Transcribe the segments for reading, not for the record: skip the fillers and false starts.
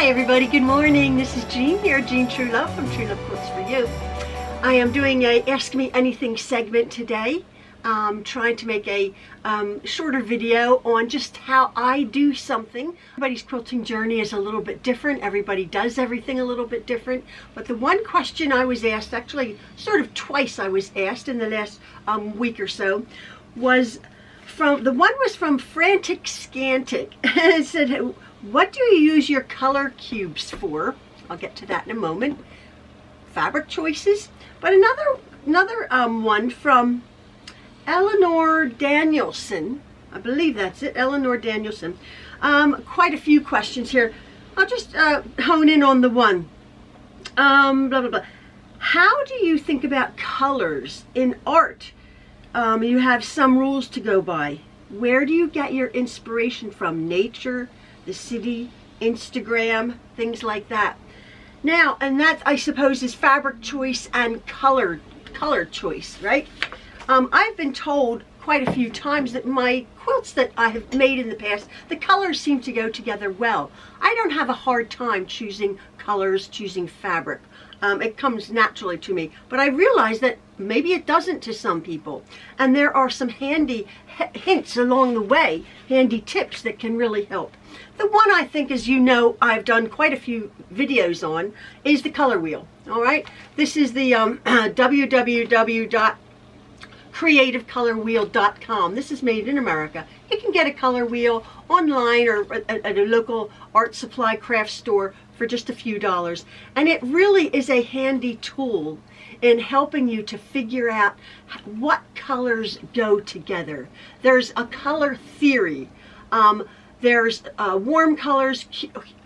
Hi everybody, good morning. This is Jean here, Jean Truelove from Truelove Quilts for You. I am doing a Ask Me Anything segment today. Trying to make a shorter video on just how I do something. Everybody's quilting journey is a little bit different. Everybody does everything a little bit different. But the one question I was asked, actually sort of twice I was asked in the last week or so, was from Frantic Scantic. It said, what do you use your color cubes for? I'll get to that in a moment. Fabric choices. But another one from Eleanor Danielson, I believe that's it, Eleanor Danielson. Quite a few questions here. I'll just hone in on the one. Blah, blah, blah. How do you think about colors in art? You have some rules to go by. Where do you get your inspiration from? Nature, the city, Instagram, things like that. Now, and that I suppose is fabric choice and color choice, right? I've been told quite a few times that my quilts that I have made in the past, the colors seem to go together well. I don't have a hard time choosing colors, choosing fabric. It comes naturally to me, but I realize that maybe it doesn't to some people. And there are some handy hints along the way, handy tips that can really help. The one I think, as you know, I've done quite a few videos on, is the color wheel. All right, this is the www.creativecolorwheel.com. This is made in America. You can get a color wheel online or at a local art supply craft store for just a few dollars. And it really is a handy tool in helping you to figure out what colors go together. There's a color theory. There's warm colors,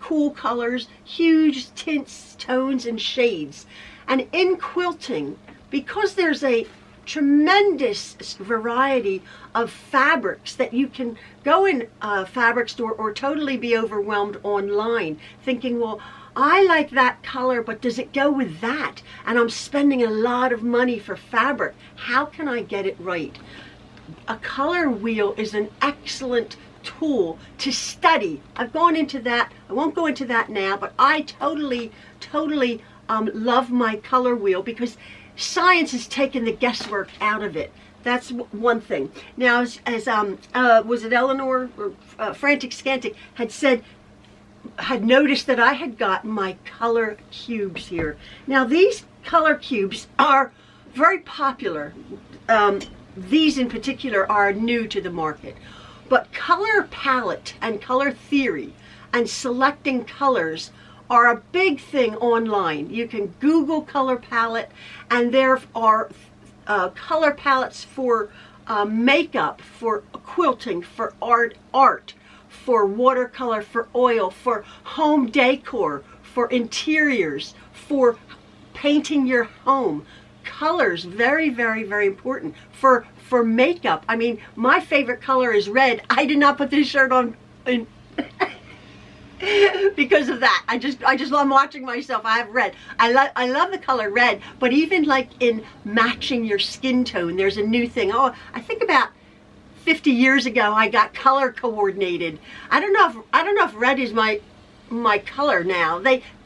cool colors, huge tints, tones, and shades. And in quilting, because there's a tremendous variety of fabrics that you can go in a fabric store or totally be overwhelmed online thinking, well, I like that color, but does it go with that? And I'm spending a lot of money for fabric. How can I get it right? A color wheel is an excellent tool to study. I've gone into that. I won't go into that now, but I totally love my color wheel because science has taken the guesswork out of it. That's one thing. Now, as was it Eleanor or Frantic Scantic had noticed that I had gotten my color cubes here. Now, these color cubes are very popular. These in particular are new to the market. But color palette and color theory and selecting colors are a big thing online. You can Google color palette, and there are color palettes for makeup, for quilting, for art, for watercolor, for oil, for home decor, for interiors, for painting your home. Colors, very, very, very important. For makeup, I mean, my favorite color is red. I did not put this shirt on because of that. I just love watching myself. I have red. I love the color red, but even like in matching your skin tone, there's a new thing. Oh, I think about 50 years ago I got color coordinated. I don't know if red is my color now.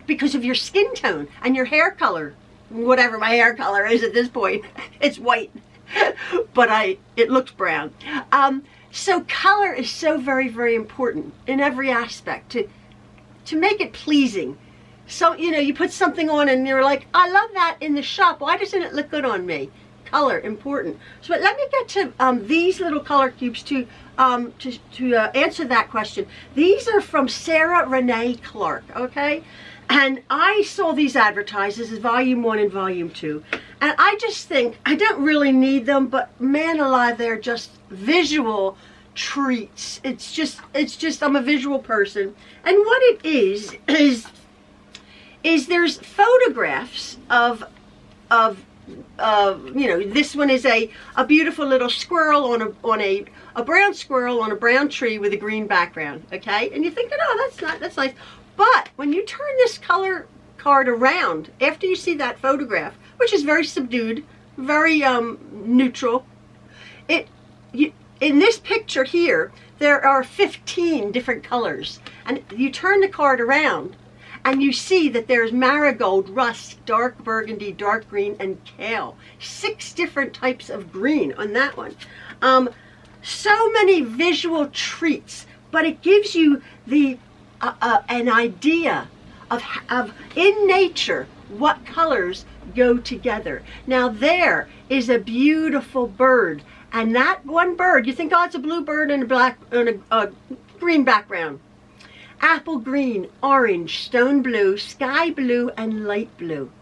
Because of your skin tone and your hair color, whatever my hair color is at this point, it's white. But it looks brown. So color is so very, very important in every aspect to make it pleasing. So, you know, you put something on and you're like, I love that in the shop. Why doesn't it look good on me? Color, important. So let me get to these little color cubes to answer that question. These are from Sarah Renee Clark, okay? And I saw these advertised as volume 1 and volume 2. And I just think, I don't really need them, but man alive, they're just visual treats. It's just I'm a visual person. And what it is there's photographs of you know, this one is a beautiful little squirrel on a brown squirrel on a brown tree with a green background, okay? And you're thinking, oh, that's nice. But when you turn this color card around, after you see that photograph, which is very subdued, very neutral, in this picture here, there are 15 different colors. And you turn the card around, And you see that there's marigold, rust, dark burgundy, dark green, and kale. 6 different types of green on that one. So many visual treats, but it gives you the an idea of in nature what colors go together. Now there is a beautiful bird, and that one bird, you think, oh, it's a blue bird and a green background. Apple green, orange, stone blue, sky blue, and light blue.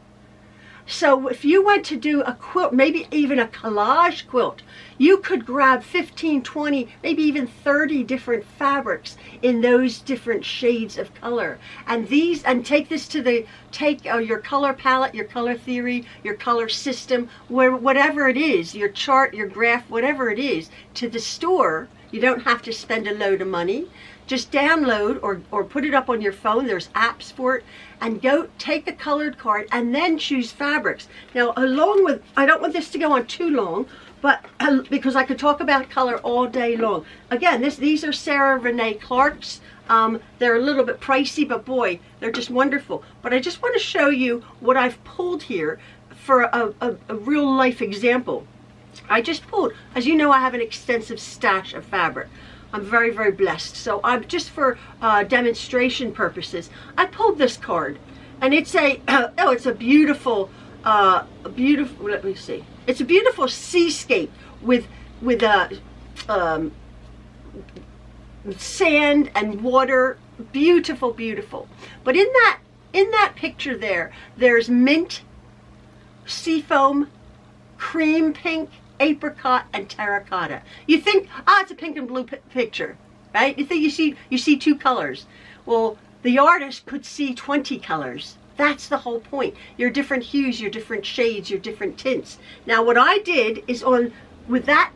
So if you went to do a quilt, maybe even a collage quilt, you could grab 15, 20, maybe even 30 different fabrics in those different shades of color. And take this to your color palette, your color theory, your color system, whatever it is, your chart, your graph, whatever it is, to the store. You don't have to spend a load of money. Just download or put it up on your phone. There's apps for it. And go take a colored card and then choose fabrics. Now, along with, I don't want this to go on too long, but because I could talk about color all day long. Again, these are Sarah Renee Clark's. They're a little bit pricey, but boy, they're just wonderful. But I just want to show you what I've pulled here for a real life example. I just pulled, as you know, I have an extensive stash of fabric. I'm very, very blessed. So I'm just for demonstration purposes, I pulled this card, and it's it's a beautiful, let me see. It's a beautiful seascape with sand and water. Beautiful, beautiful. But in that picture there's mint, seafoam, cream pink, apricot, and terracotta. You think, it's a pink and blue picture, right? You think you see 2 colors. Well, the artist could see 20 colors. That's the whole point. Your different hues, your different shades, your different tints. Now, what I did is with that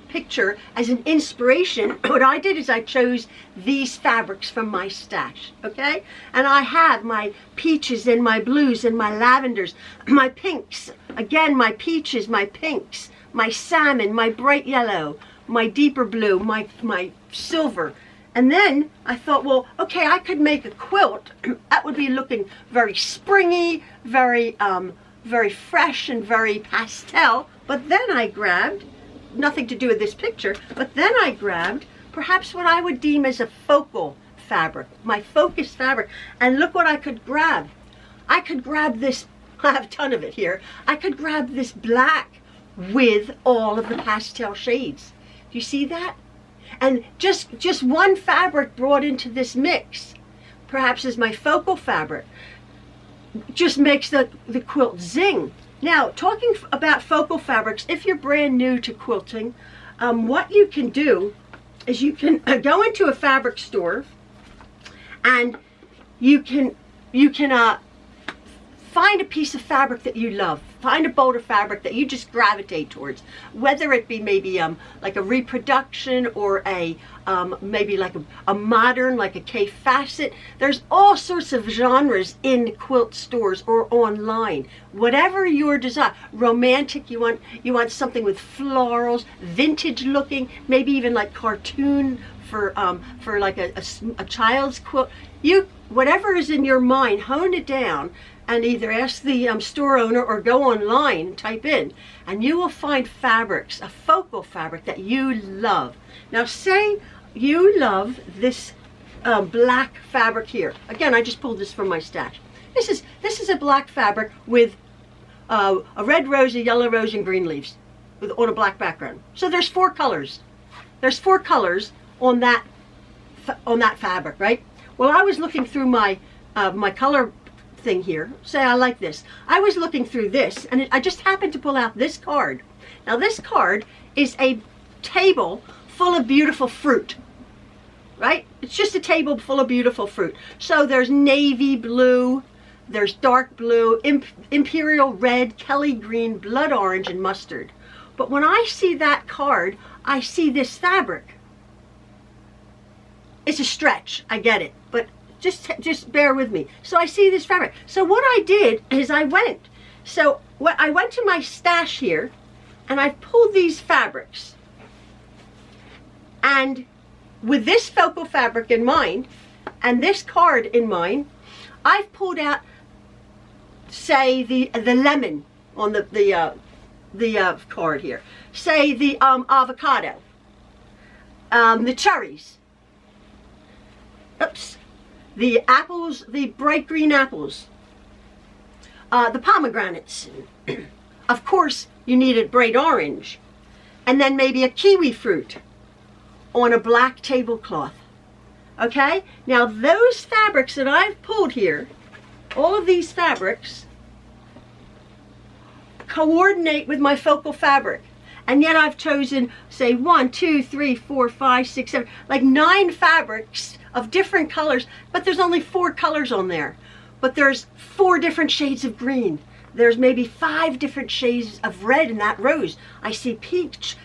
picture as an inspiration, what I did is I chose these fabrics from my stash, okay? And I have my peaches and my blues and my lavenders, my pinks, again, my peaches, my pinks, my salmon, my bright yellow, my deeper blue, my silver. And then I thought, well, okay, I could make a quilt that would be looking very springy, very fresh and very pastel. But then I grabbed, nothing to do with this picture, but then I grabbed perhaps what I would deem as a focal fabric, my focus fabric. And look what I could grab. I could grab this, I have a ton of it here. I could grab this black with all of the pastel shades. Do you see that? And just one fabric brought into this mix, perhaps as my focal fabric, just makes the quilt zing. Now, talking about focal fabrics, if you're brand new to quilting, what you can do is you can go into a fabric store, and you can find a piece of fabric that you love. Find a bolt of fabric that you just gravitate towards, whether it be maybe like a reproduction or a maybe like a modern, like a K facet. There's all sorts of genres in quilt stores or online. Whatever your desire. Romantic, you want something with florals, vintage looking, maybe even like cartoon for like a child's quilt. Whatever is in your mind, hone it down, and either ask the store owner or go online and type in, and you will find fabrics, a focal fabric that you love. Now, say you love this black fabric here. Again, I just pulled this from my stash. This is a black fabric with a red rose, a yellow rose, and green leaves on a black background. So there's 4 colors. There's 4 colors on that fabric, right? Well, I was looking through my color thing here. Say I like this. I was looking through this, and I just happened to pull out this card. Now, this card is a table full of beautiful fruit, right? It's just a table full of beautiful fruit. So there's navy blue, there's dark blue, imperial red, Kelly green, blood orange, and mustard. But when I see that card, I see this fabric. It's a stretch, I get it, but just bear with me. So I see this fabric. So what I did is I went to my stash here, and I pulled these fabrics. And with this focal fabric in mind, and this card in mind, I've pulled out, say, the lemon on the card here. Say the avocado, the cherries. Oops. The apples, the bright green apples. The pomegranates. Of course, you needed bright orange. And then maybe a kiwi fruit on a black tablecloth. Okay? Now those fabrics that I've pulled here, all of these fabrics, coordinate with my focal fabric. And yet I've chosen, say, 1, 2, 3, 4, 5, 6, 7, like 9 fabrics of different colors, but there's only 4 colors on there. But there's 4 different shades of green. There's maybe 5 different shades of red in that rose. I see peach,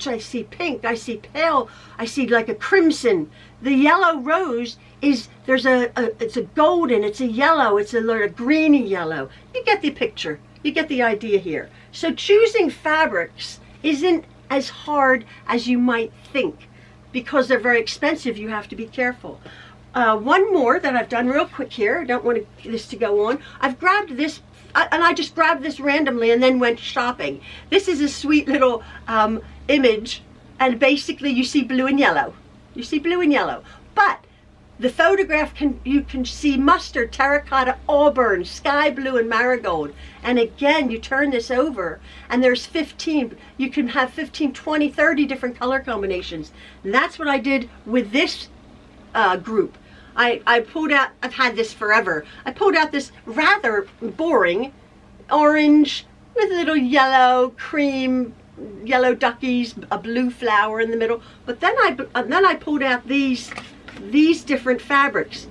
I see pink, I see pale, I see like a crimson. The yellow rose is, it's a golden, it's a yellow, it's a greeny yellow. You get the picture, you get the idea here. So choosing fabrics isn't as hard as you might think. Because they're very expensive, you have to be careful. One more that I've done real quick here, I don't want this to go on. I've grabbed this, and I just grabbed this randomly and then went shopping. This is a sweet little image, and basically you see blue and yellow. You see blue and yellow. But the photograph, you can see mustard, terracotta, auburn, sky blue, and marigold. And again, you turn this over, and there's 15. You can have 15, 20, 30 different color combinations. And that's what I did with this group. I pulled out, I've had this forever. I pulled out this rather boring orange with a little yellow, cream, yellow duckies, a blue flower in the middle. But then I pulled out these different fabrics.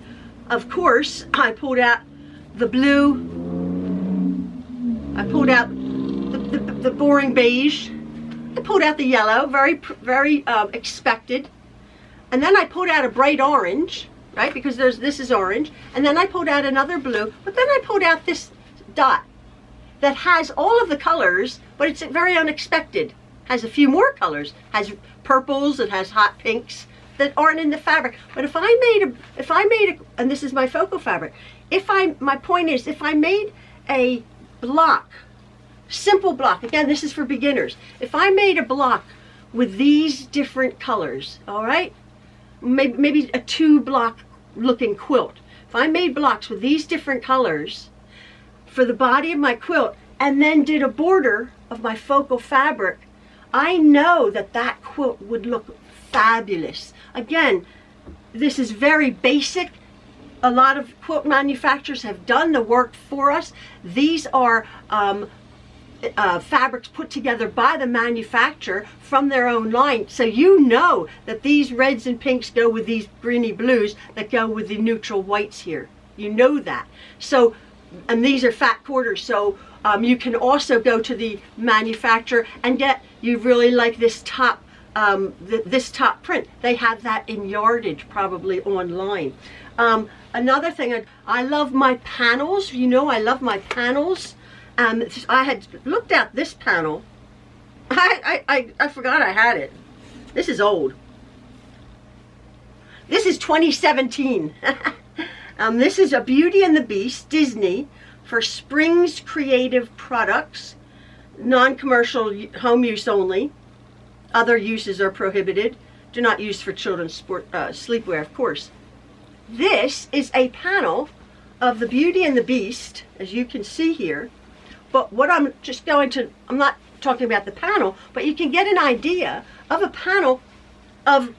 Of course, I pulled out the blue, I pulled out the boring beige, I pulled out the yellow, very expected, and then I pulled out a bright orange, right, because this is orange, and then I pulled out another blue, but then I pulled out this dot that has all of the colors, but it's very unexpected. Has a few more colors, has purples, it has hot pinks that aren't in the fabric. But if I made a, and this is my focal fabric, my point is, if I made a block, simple block, again, this is for beginners. If I made a block with these different colors, all right, maybe a 2-block looking quilt. If I made blocks with these different colors for the body of my quilt, and then did a border of my focal fabric, I know that that quilt would look fabulous. Again, this is very basic. A lot of quilt manufacturers have done the work for us. These are fabrics put together by the manufacturer from their own line. So you know that these reds and pinks go with these greeny blues that go with the neutral whites here. You know that. So, and these are fat quarters, so you can also go to the manufacturer and get, you really like this top this top print. They have that in yardage probably online. Another thing, I love my panels. You know I love my panels. I had looked at this panel. I forgot I had it. This is old. This is 2017. This is a Beauty and the Beast, Disney, for Springs Creative Products. Non-commercial, home use only. Other uses are prohibited. Do not use for children's sleepwear, of course. This is a panel of the Beauty and the Beast, as you can see here. But what I'm not talking about the panel, but you can get an idea of a panel of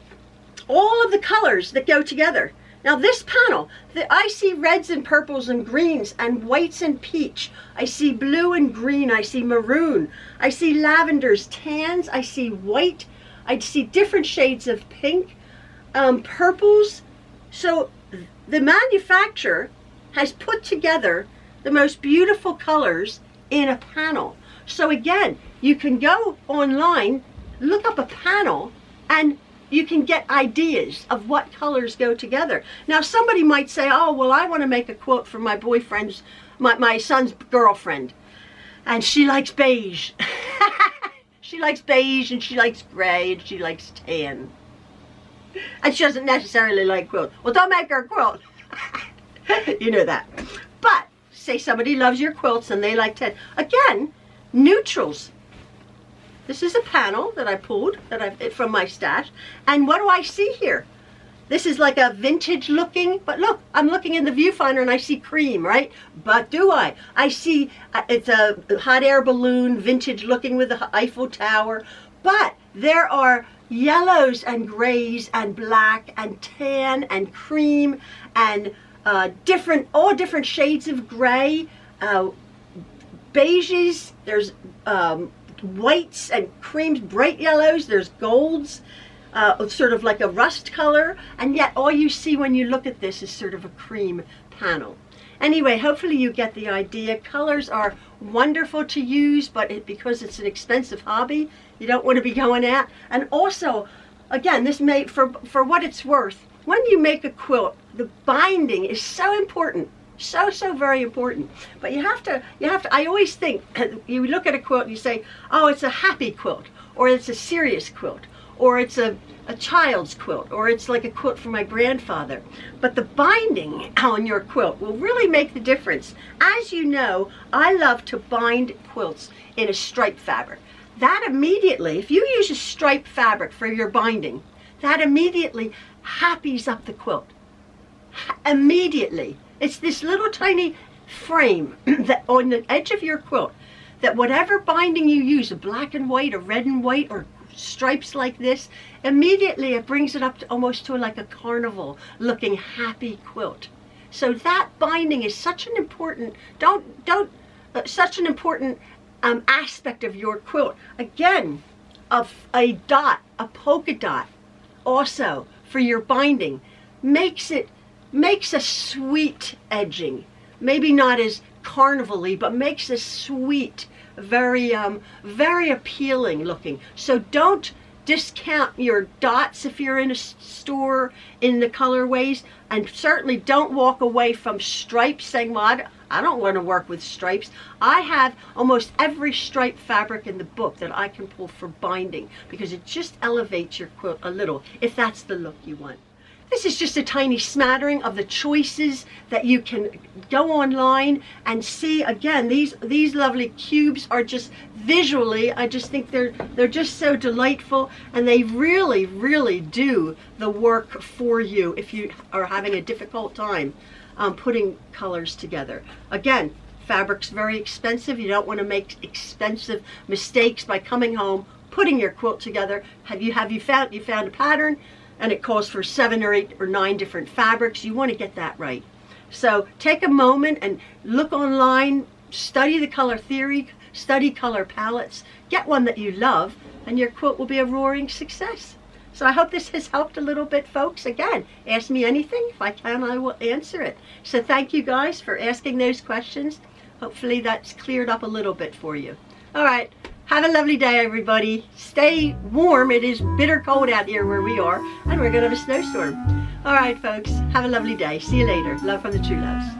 all of the colors that go together. Now this panel, I see reds and purples and greens and whites and peach. I see blue and green. I see maroon. I see lavenders, tans. I see white. I see different shades of pink, purples. So the manufacturer has put together the most beautiful colors in a panel. So again, you can go online, look up a panel, and you can get ideas of what colors go together. Now somebody might say, oh, well, I want to make a quilt for my boyfriend's, my son's girlfriend, and she likes beige. She likes beige, and she likes gray, and she likes tan. And she doesn't necessarily like quilts. Well, don't make her a quilt. You know that. But say somebody loves your quilts and they like to, again, neutrals. This is a panel that I pulled from my stash. And what do I see here? This is like a vintage looking, but look, I'm looking in the viewfinder and I see cream, right? But do I? I see it's a hot air balloon, vintage looking with the Eiffel Tower. But there are yellows and grays and black and tan and cream and all different shades of gray, beiges, there's whites and creams, bright yellows, there's golds, sort of like a rust color, and yet all you see when you look at this is sort of a cream panel. Anyway, hopefully you get the idea. Colors are wonderful to use, but because it's an expensive hobby, you don't want to be going out. And also, again, this made for what it's worth, when you make a quilt, the binding is so important. So very important. But you have to, I always think, you look at a quilt and you say, oh, it's a happy quilt, or it's a serious quilt, or it's a child's quilt, or it's like a quilt for my grandfather. But the binding on your quilt will really make the difference. As you know, I love to bind quilts in a striped fabric. That immediately, if you use a striped fabric for your binding, that immediately happies up the quilt. Immediately. It's this little tiny frame that on the edge of your quilt, that whatever binding you use, a black and white, or red and white, or stripes like this, immediately it brings it up to almost to like a carnival looking happy quilt. So that binding is such an important, such an important aspect of your quilt. Again, a dot, a polka dot, also for your binding, makes a sweet edging. Maybe not as carnival-y, but makes a sweet, very appealing looking. So don't discount your dots if you're in a store in the colorways, and certainly don't walk away from stripes saying, well, I don't want to work with stripes. I have almost every stripe fabric in the book that I can pull for binding, because it just elevates your quilt a little if that's the look you want. This is just a tiny smattering of the choices that you can go online and see. Again, these lovely cubes are just visually, I just think they're just so delightful, and they really do the work for you if you are having a difficult time putting colors together. Again, fabric's very expensive. You don't want to make expensive mistakes by coming home, putting your quilt together. You found a pattern, and it calls for 7 or 8 or 9 different fabrics. You want to get that right. So take a moment and look online, study the color theory, study color palettes, get one that you love, and your quilt will be a roaring success. So I hope this has helped a little bit, folks. Again, ask me anything. If I can, I will answer it. So thank you guys for asking those questions. Hopefully that's cleared up a little bit for you. All right. Have a lovely day, everybody. Stay warm. It is bitter cold out here where we are, and we're going to have a snowstorm. All right, folks. Have a lovely day. See you later. Love from the Trueloves.